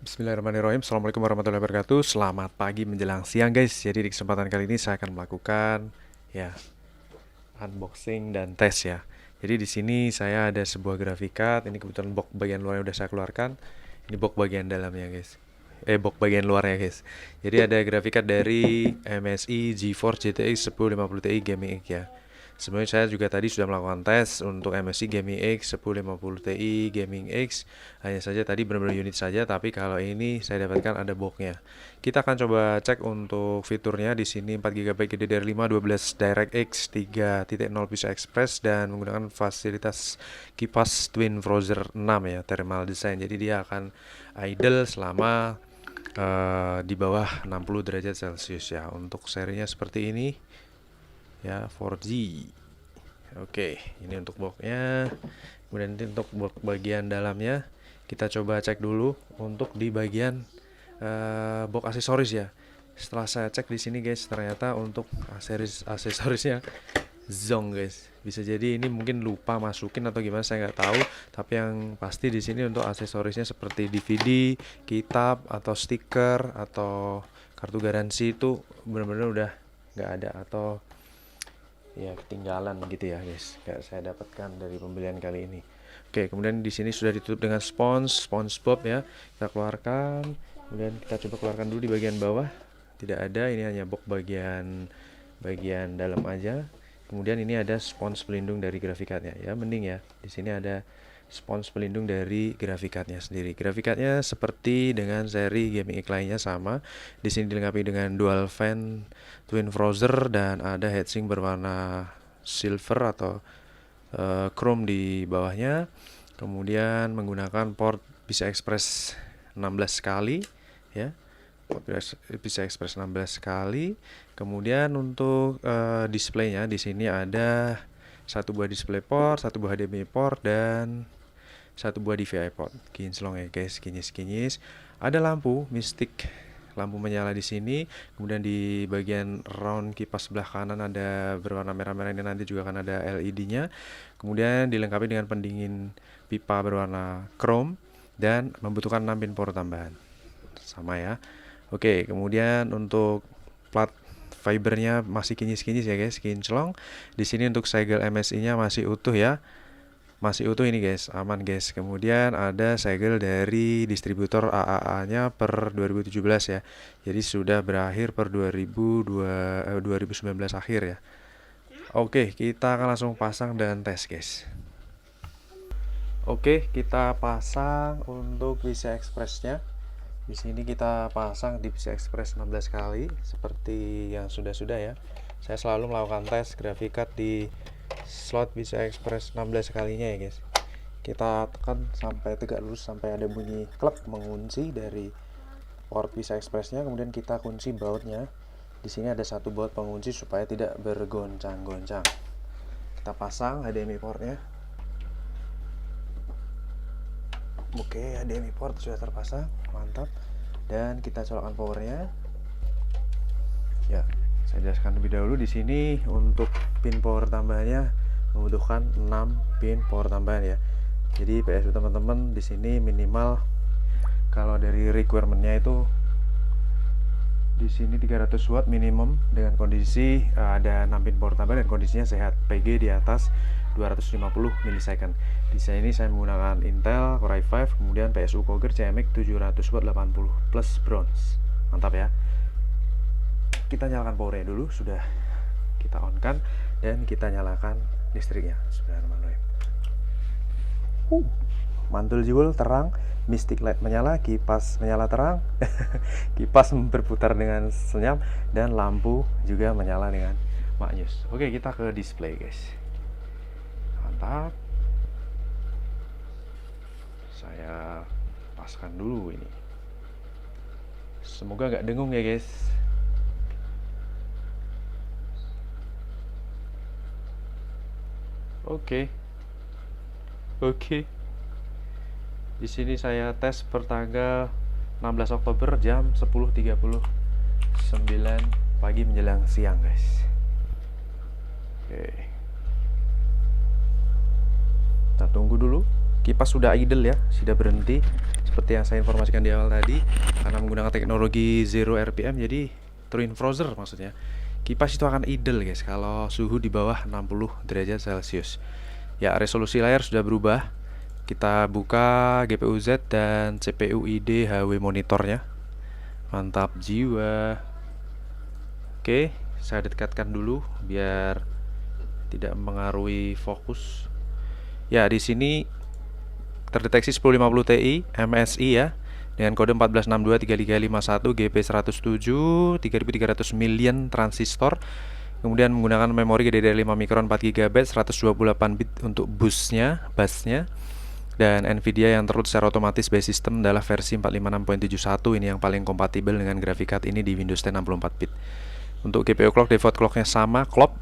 Bismillahirrahmanirrahim. Assalamualaikum warahmatullahi wabarakatuh. Selamat pagi menjelang siang guys. Jadi di kesempatan kali ini saya akan melakukan ya unboxing dan tes ya. Jadi di sini saya ada sebuah grafikat. Ini kebetulan box bagian luarnya udah saya keluarkan. Ini box bagian dalamnya guys. Box bagian luarnya guys. Jadi ada grafikat dari MSI GeForce GTX 1050 Ti Gaming X ya. Sebenarnya saya juga tadi sudah melakukan tes untuk MSI Gaming X 1050 Ti Gaming X. Hanya saja tadi benar-benar unit saja, tapi kalau ini saya dapatkan ada boxnya. Kita akan coba cek untuk fiturnya. Di sini 4 GB GDDR5, 12 DirectX 3.0 PCI Express dan menggunakan fasilitas kipas Twin Frozer 6 ya, thermal design. Jadi dia akan idle selama di bawah 60 derajat Celcius ya. Untuk serinya seperti ini ya, 4G. Oke, ini untuk boxnya. Kemudian nanti untuk box bagian dalamnya kita coba cek dulu untuk di bagian box aksesoris ya. Setelah saya cek di sini guys, ternyata untuk aksesorisnya zonk guys. Bisa jadi ini mungkin lupa masukin atau gimana saya nggak tahu. Tapi yang pasti di sini untuk aksesorisnya seperti DVD, kitab atau stiker atau kartu garansi itu benar-benar udah nggak ada atau ya ketinggalan gitu ya guys, kayak saya dapatkan dari pembelian kali ini. Oke, kemudian di sini sudah ditutup dengan SpongeBob ya. Kita keluarkan, kemudian kita coba keluarkan dulu di bagian bawah. Tidak ada, ini hanya box bagian dalam aja. Kemudian ini ada spons pelindung dari grafikatnya ya, mending ya. Di sini ada spons pelindung dari grafikatnya sendiri. Grafikatnya seperti dengan seri Gaming X lainnya sama. Di sini dilengkapi dengan dual fan Twin Frozer dan ada heatsink berwarna silver atau chrome di bawahnya. Kemudian menggunakan port PCI Express 16 kali ya. Port PCI Express 16 kali. Kemudian untuk displaynya di sini ada satu buah DisplayPort, satu buah HDMI port dan satu buah DVI port. Kinclong ya guys, kinyis. Ada lampu Mystic, lampu menyala di sini. Kemudian di bagian round kipas sebelah kanan ada berwarna merah-merah, ini nanti juga akan ada LED-nya. Kemudian dilengkapi dengan pendingin pipa berwarna chrome dan membutuhkan 6 pin power tambahan. Sama ya. Oke, kemudian untuk plat fibernya masih kinyis-kinyis ya guys, kinclong. Di sini untuk segel MSI-nya masih utuh ya. Masih utuh ini guys, aman guys. Kemudian ada segel dari distributor AAA-nya per 2017 ya. Jadi sudah berakhir per 2019 akhir ya. Oke, kita akan langsung pasang dan tes guys. Oke, kita pasang untuk PCI Express-nya. Di sini kita pasang di PCI Express 16 kali seperti yang sudah-sudah ya. Saya selalu melakukan tes grafikat di slot PCI Express 16 kalinya ya guys. Kita tekan sampai tegak lurus sampai ada bunyi klek mengunci dari port PCI Express-nya, kemudian kita kunci bautnya. Di sini ada satu baut pengunci supaya tidak bergoncang-goncang. Kita pasang HDMI portnya. Oke, HDMI port sudah terpasang, mantap. Dan kita colokkan powernya. Ya, saya jelaskan lebih dahulu di sini untuk pin power tambahannya membutuhkan 6 pin power tambahan ya. Jadi PSU teman-teman di sini minimal kalau dari requirement-nya itu di sini 300 watt minimum dengan kondisi ada 6 pin power tambahan dan kondisinya sehat. PG di atas 250 milisecond. Di sini saya menggunakan Intel Core i5, kemudian PSU Cogger CMX 700 watt 80 plus bronze. Mantap ya. Kita nyalakan powernya dulu, sudah kita on kan, dan kita nyalakan listriknya. Bismillahirrahmanirrahim. Mantul jewel terang, Mystic Light menyala, kipas menyala terang, kipas berputar dengan senyap, dan lampu juga menyala dengan maknyus. Oke, kita ke display guys. Mantap. Saya paskan dulu ini. Semoga nggak dengung ya guys. Oke. Di sini saya tes per tanggal 16 Oktober jam 10.39 pagi menjelang siang guys. Oke. Kita tunggu dulu. Kipas sudah idle ya, sudah berhenti. seperti yang saya informasikan di awal tadi, karena menggunakan teknologi zero RPM, jadi twin frozer maksudnya. Kipas itu akan idle guys kalau suhu di bawah 60 derajat Celcius. Ya, resolusi layar sudah berubah. Kita buka GPU Z dan CPU ID HW monitornya. Mantap jiwa. Oke, saya dekatkan dulu biar tidak mengaruhi fokus. Ya, di sini terdeteksi 1050 Ti MSI ya, dengan kode 14623351 GP107 3300 million transistor. Kemudian menggunakan memori GDDR5 mikron 4 GB 128 bit untuk busnya. Dan Nvidia yang terload secara otomatis base system adalah versi 456.71. Ini yang paling kompatibel dengan graphic card ini di Windows 10 64 bit. Untuk GPU clock, default clocknya sama, clock,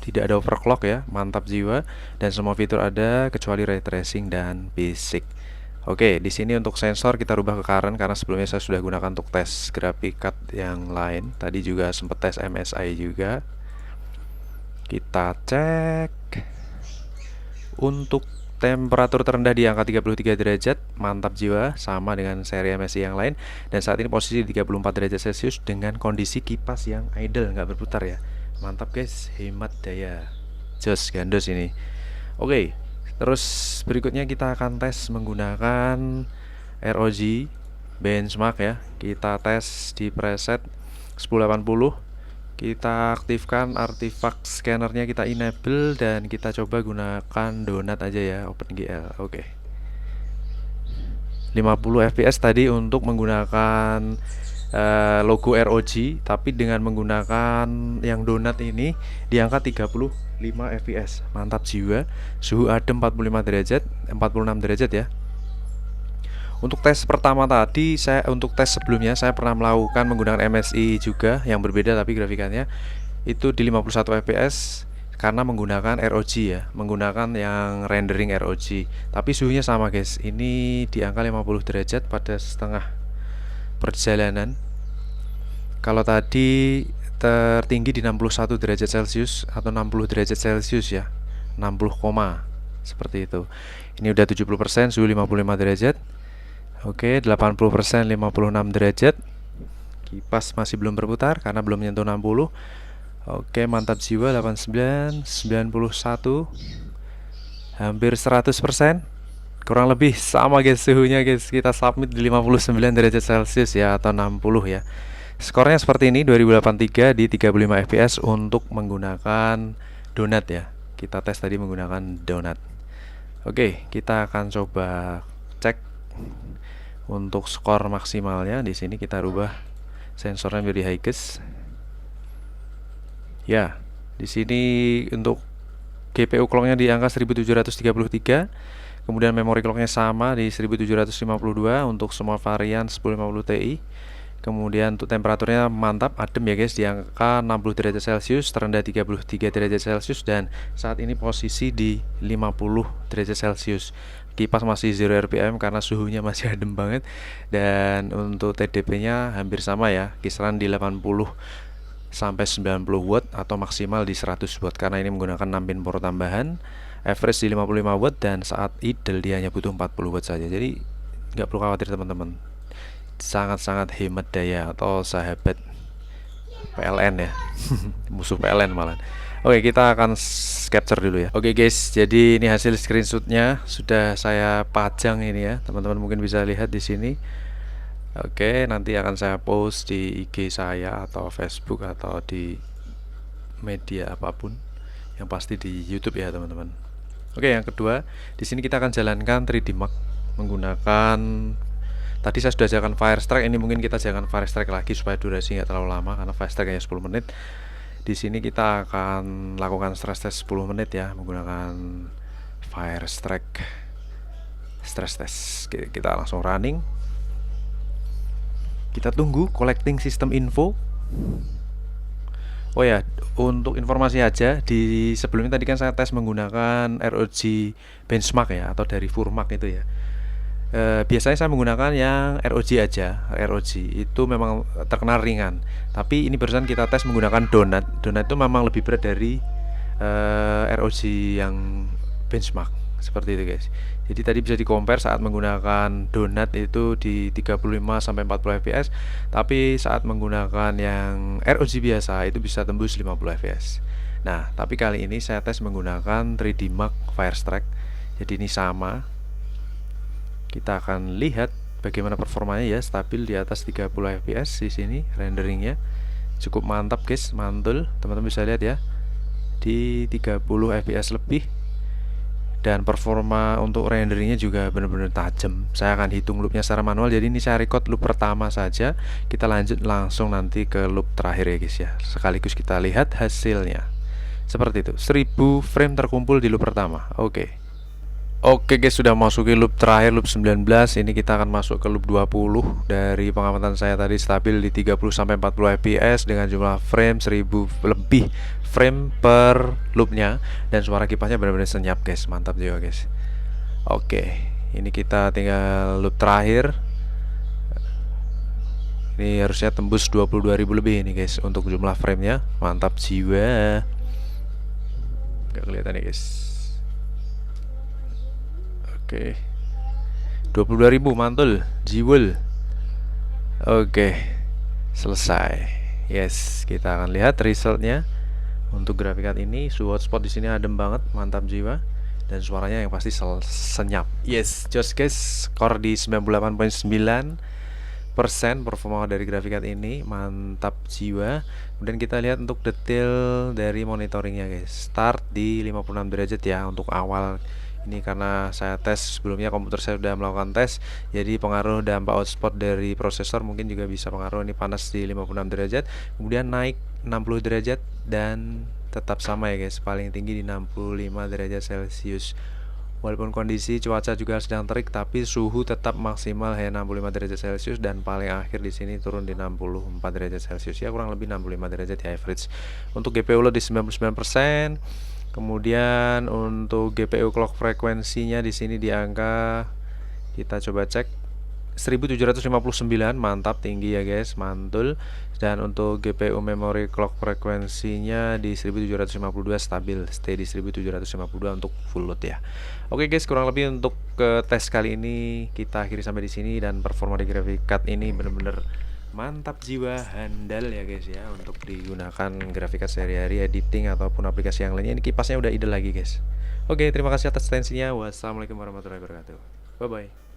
tidak ada overclock ya, mantap jiwa. Dan semua fitur ada kecuali ray tracing dan basic. Oke, di sini untuk sensor kita rubah ke current karena sebelumnya saya sudah gunakan untuk tes graphic card yang lain. Tadi juga sempat tes MSI juga. Kita cek. Untuk temperatur terendah di angka 33 derajat, mantap jiwa, sama dengan seri MSI yang lain. Dan saat ini posisi di 34 derajat Celcius dengan kondisi kipas yang idle, nggak berputar ya. Mantap guys, hemat daya. Jos gandos ini. Oke. Terus berikutnya kita akan tes menggunakan ROG benchmark ya. Kita tes di preset 1080. Kita aktifkan artifact scannernya, kita enable dan kita coba gunakan donat aja ya, OpenGL. Oke. 50 fps tadi untuk menggunakan logo ROG, tapi dengan menggunakan yang donat ini di angka 35 fps. Mantap jiwa. Suhu adem 45 derajat, 46 derajat ya. Untuk tes pertama tadi, untuk tes sebelumnya saya pernah melakukan menggunakan MSI juga yang berbeda, tapi grafikannya itu di 51 fps karena menggunakan ROG ya, menggunakan yang rendering ROG. Tapi suhunya sama guys. Ini di angka 50 derajat pada setengah perjalanan. Kalau tadi tertinggi di 61 derajat Celcius atau 60 derajat Celcius ya, 60, seperti itu. Ini udah 70%, suhu 55 derajat. Oke, 80%, 56 derajat. Kipas masih belum berputar karena belum menyentuh 60. Oke, mantap jiwa. 89, 91, hampir 100%. Kurang lebih sama guys suhunya guys. Kita submit di 59 derajat Celcius ya, atau 60 ya. Skornya seperti ini, 2083 di 35 fps untuk menggunakan donat ya. Kita tes tadi menggunakan donat. Oke, kita akan coba cek untuk skor maksimalnya. Di sini kita rubah sensornya menjadi Highest. Ya, di sini untuk GPU clocknya di angka 1733. Kemudian memori clocknya sama di 1752 untuk semua varian 1050 Ti. Kemudian untuk temperaturnya mantap, adem ya guys, di angka 60 derajat Celcius, terendah 33 derajat Celcius, dan saat ini posisi di 50 derajat Celcius. Kipas masih 0 RPM karena suhunya masih adem banget. Dan untuk TDP nya hampir sama ya, kisaran di 80 sampai 90 watt atau maksimal di 100 watt karena ini menggunakan 6 pin power tambahan. Average di 55 watt dan saat idle dia hanya butuh 40 watt saja. Jadi nggak perlu khawatir teman-teman, sangat-sangat hemat daya atau sahabat PLN ya. Musuh PLN malah. Oke, kita akan capture dulu ya. Oke guys, jadi ini hasil screenshotnya sudah saya pajang ini ya, teman-teman mungkin bisa lihat di sini. Oke, nanti akan saya post di IG saya atau Facebook atau di media apapun, yang pasti di YouTube ya teman-teman. Oke, yang kedua, di sini kita akan jalankan 3D Mark menggunakan, tadi saya sudah jalankan Firestrike, ini mungkin kita jalankan Firestrike lagi supaya durasi nggak terlalu lama karena Firestrike hanya 10 menit. Di sini kita akan lakukan stress test 10 menit ya menggunakan Firestrike stress test. Kita langsung running. Kita tunggu collecting system info. Oh ya, untuk informasi aja, di sebelumnya tadi kan saya tes menggunakan ROG benchmark ya, atau dari Furmark itu ya. Biasanya saya menggunakan yang ROG aja. ROG itu memang terkenal ringan, tapi ini barusan kita tes menggunakan donat. Donat itu memang lebih berat dari ROG yang benchmark. seperti itu guys. Jadi tadi bisa di compare saat menggunakan donat itu di 35 sampai 40 fps, tapi saat menggunakan yang ROG biasa itu bisa tembus 50 fps. Nah, tapi kali ini saya tes menggunakan 3D Mark Firestrike. Jadi ini sama. Kita akan lihat bagaimana performanya ya, stabil di atas 30 fps di sini renderingnya. Cukup mantap guys, mantul. Teman-teman bisa lihat ya. Di 30 fps lebih, dan performa untuk renderingnya juga benar-benar tajam. Saya akan hitung loopnya secara manual, jadi ini saya record loop pertama saja. Kita lanjut langsung nanti ke loop terakhir ya guys ya, sekaligus kita lihat hasilnya. Seperti itu, 1000 frame terkumpul di loop pertama. Oke guys, sudah masuki loop terakhir, loop 19. Ini kita akan masuk ke loop 20. Dari pengamatan saya tadi stabil di 30-40 fps dengan jumlah frame 1000 lebih frame per loopnya. Dan suara kipasnya benar-benar senyap guys, mantap juga guys. Oke, ini kita tinggal loop terakhir. Ini harusnya tembus 22.000 lebih ini guys untuk jumlah framenya. Mantap jiwa. Gak kelihatan ya guys. Oke, 22.000 mantul, jiwel. Oke, selesai. Yes, kita akan lihat resultnya. Untuk grafik card ini, suhu hotspot di sini adem banget, mantap jiwa. Dan suaranya yang pasti senyap. Yes, just guys, skor di 98.9% performa dari grafik card ini, mantap jiwa. Kemudian kita lihat untuk detail dari monitoringnya guys. Start di 56 derajat ya untuk awal. Ini karena saya tes sebelumnya, komputer saya sudah melakukan tes, jadi pengaruh dampak hotspot dari prosesor mungkin juga bisa pengaruh. Ini panas di 56 derajat, kemudian naik 60 derajat, dan tetap sama ya guys, paling tinggi di 65 derajat Celcius. Walaupun kondisi cuaca juga sedang terik, tapi suhu tetap maksimal hanya 65 derajat Celcius, dan paling akhir di sini turun di 64 derajat Celcius ya, kurang lebih 65 derajat ya average. Untuk GPU load di 99%. Kemudian untuk GPU clock frekuensinya di sini di angka, kita coba cek, 1759, mantap, tinggi ya guys, mantul. Dan untuk GPU memory clock frekuensinya di 1752, stabil, stay di 1752 untuk full load ya. Oke guys, kurang lebih untuk tes kali ini kita akhiri sampai di sini, dan performa di graphic card ini bener-bener mantap jiwa, handal ya guys ya untuk digunakan grafik card sehari-hari, editing ataupun aplikasi yang lainnya. Ini kipasnya udah ide lagi guys. Oke, terima kasih atas atensinya. Wassalamualaikum warahmatullahi wabarakatuh. Bye bye.